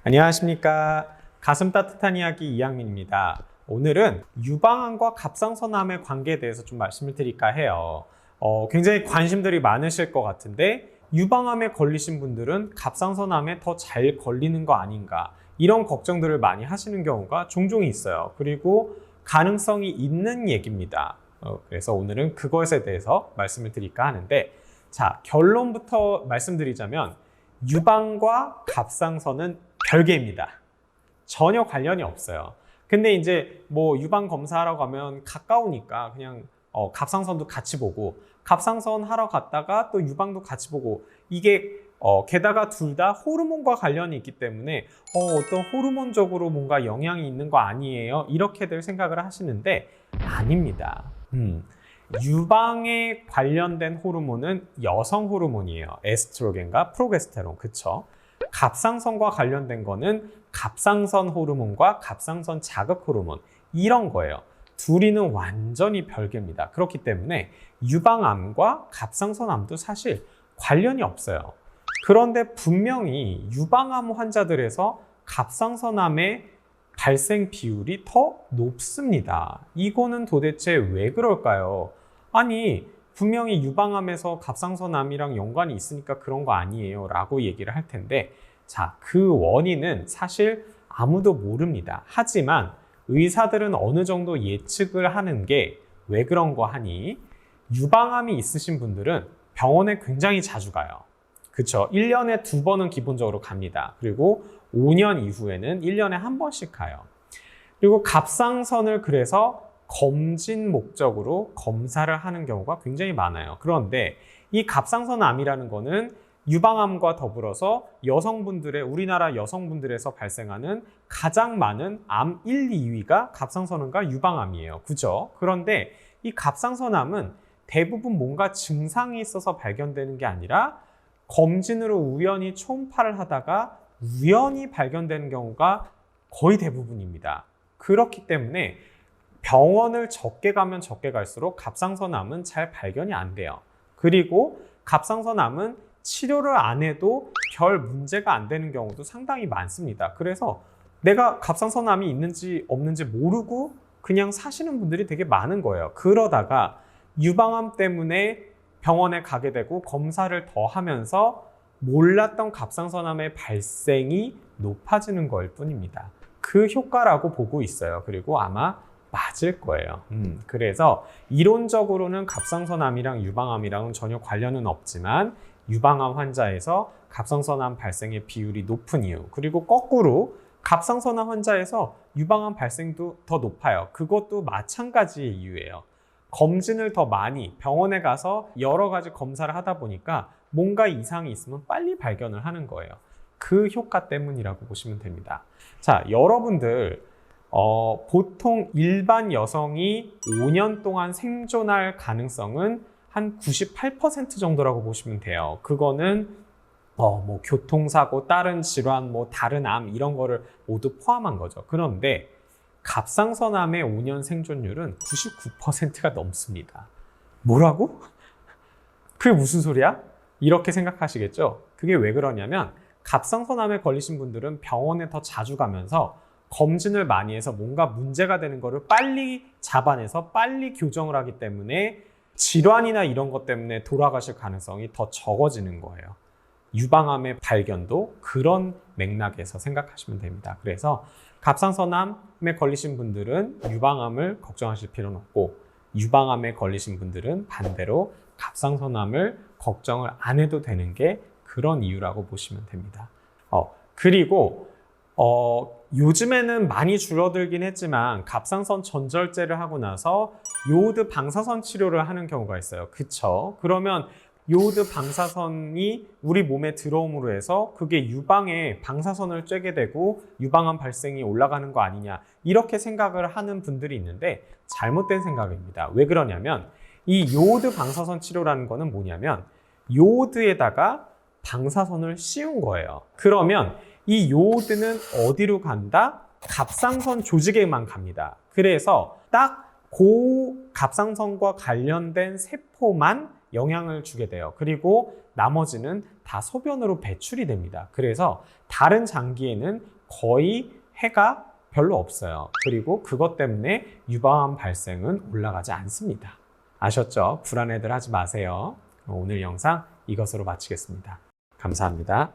안녕하십니까. 가슴 따뜻한 이야기 이양민입니다. 오늘은 유방암과 갑상선암의 관계에 대해서 좀 말씀을 드릴까 해요. 굉장히 관심들이 많으실 것 같은데 유방암에 걸리신 분들은 갑상선암에 더 잘 걸리는 거 아닌가, 이런 걱정들을 많이 하시는 경우가 종종 있어요. 그리고 가능성이 있는 얘기입니다. 그래서 오늘은 그것에 대해서 말씀을 드릴까 하는데, 자, 결론부터 말씀드리자면 유방과 갑상선은 별개입니다. 전혀 관련이 없어요. 근데 이제 뭐 유방 검사하러 가면 가까우니까 그냥 갑상선도 같이 보고, 갑상선 하러 갔다가 또 유방도 같이 보고, 이게 게다가 둘 다 호르몬과 관련이 있기 때문에 어떤 호르몬적으로 뭔가 영향이 있는 거 아니에요? 이렇게들 생각을 하시는데 아닙니다. 유방에 관련된 호르몬은 여성 호르몬이에요. 에스트로겐과 프로게스테론, 그쵸? 갑상선과 관련된 거는 갑상선 호르몬과 갑상선 자극 호르몬, 이런 거예요. 둘이는 완전히 별개입니다. 그렇기 때문에 유방암과 갑상선암도 사실 관련이 없어요. 그런데 분명히 유방암 환자들에서 갑상선암의 발생 비율이 더 높습니다. 이거는 도대체 왜 그럴까요? 아니, 분명히 유방암에서 갑상선암이랑 연관이 있으니까 그런 거 아니에요 라고 얘기를 할 텐데, 자, 그 원인은 사실 아무도 모릅니다. 하지만 의사들은 어느 정도 예측을 하는 게, 왜 그런 거 하니, 유방암이 있으신 분들은 병원에 굉장히 자주 가요. 그쵸? 1년에 2번은 기본적으로 갑니다. 그리고 5년 이후에는 1년에 한 번씩 가요. 그리고 갑상선을 그래서 검진 목적으로 검사를 하는 경우가 굉장히 많아요. 그런데 이 갑상선암이라는 거는 유방암과 더불어서 여성분들의, 우리나라 여성분들에서 발생하는 가장 많은 암 1, 2위가 갑상선암과 유방암이에요. 그죠? 그런데 이 갑상선암은 대부분 뭔가 증상이 있어서 발견되는 게 아니라 검진으로 우연히 초음파를 하다가 우연히 발견되는 경우가 거의 대부분입니다. 그렇기 때문에 병원을 적게 가면 적게 갈수록 갑상선암은 잘 발견이 안 돼요. 그리고 갑상선암은 치료를 안 해도 별 문제가 안 되는 경우도 상당히 많습니다. 그래서 내가 갑상선암이 있는지 없는지 모르고 그냥 사시는 분들이 되게 많은 거예요. 그러다가 유방암 때문에 병원에 가게 되고 검사를 더 하면서 몰랐던 갑상선암의 발생이 높아지는 거일 뿐입니다. 그 효과라고 보고 있어요. 그리고 아마 맞을 거예요. 그래서 이론적으로는 갑상선암이랑 유방암이랑은 전혀 관련은 없지만 유방암 환자에서 갑상선암 발생의 비율이 높은 이유, 그리고 거꾸로 갑상선암 환자에서 유방암 발생도 더 높아요. 그것도 마찬가지의 이유예요. 검진을 더 많이 병원에 가서 여러 가지 검사를 하다 보니까 뭔가 이상이 있으면 빨리 발견을 하는 거예요. 그 효과 때문이라고 보시면 됩니다. 자, 여러분들 보통 일반 여성이 5년 동안 생존할 가능성은 한 98% 정도라고 보시면 돼요. 그거는 뭐 교통사고, 다른 질환, 뭐 다른 암, 이런 거를 모두 포함한 거죠. 그런데 갑상선암의 5년 생존율은 99%가 넘습니다. 뭐라고? 그게 무슨 소리야? 이렇게 생각하시겠죠? 그게 왜 그러냐면 갑상선암에 걸리신 분들은 병원에 더 자주 가면서 검진을 많이 해서 뭔가 문제가 되는 거를 빨리 잡아내서 빨리 교정을 하기 때문에 질환이나 이런 것 때문에 돌아가실 가능성이 더 적어지는 거예요. 유방암의 발견도 그런 맥락에서 생각하시면 됩니다. 그래서 갑상선암에 걸리신 분들은 유방암을 걱정하실 필요는 없고, 유방암에 걸리신 분들은 반대로 갑상선암을 걱정을 안 해도 되는 게 그런 이유라고 보시면 됩니다. 그리고 요즘에는 많이 줄어들긴 했지만 갑상선 전절제를 하고 나서 요오드 방사선 치료를 하는 경우가 있어요. 그쵸? 그러면 요오드 방사선이 우리 몸에 들어옴으로 해서 그게 유방에 방사선을 쬐게 되고 유방암 발생이 올라가는 거 아니냐, 이렇게 생각을 하는 분들이 있는데 잘못된 생각입니다. 왜 그러냐면 이 요오드 방사선 치료라는 거는 뭐냐면 요오드에다가 방사선을 씌운 거예요. 그러면 이 요오드는 어디로 간다? 갑상선 조직에만 갑니다. 그래서 딱 그 갑상선과 관련된 세포만 영향을 주게 돼요. 그리고 나머지는 다 소변으로 배출이 됩니다. 그래서 다른 장기에는 거의 해가 별로 없어요. 그리고 그것 때문에 유방암 발생은 올라가지 않습니다. 아셨죠? 불안해들 하지 마세요. 오늘 영상 이것으로 마치겠습니다. 감사합니다.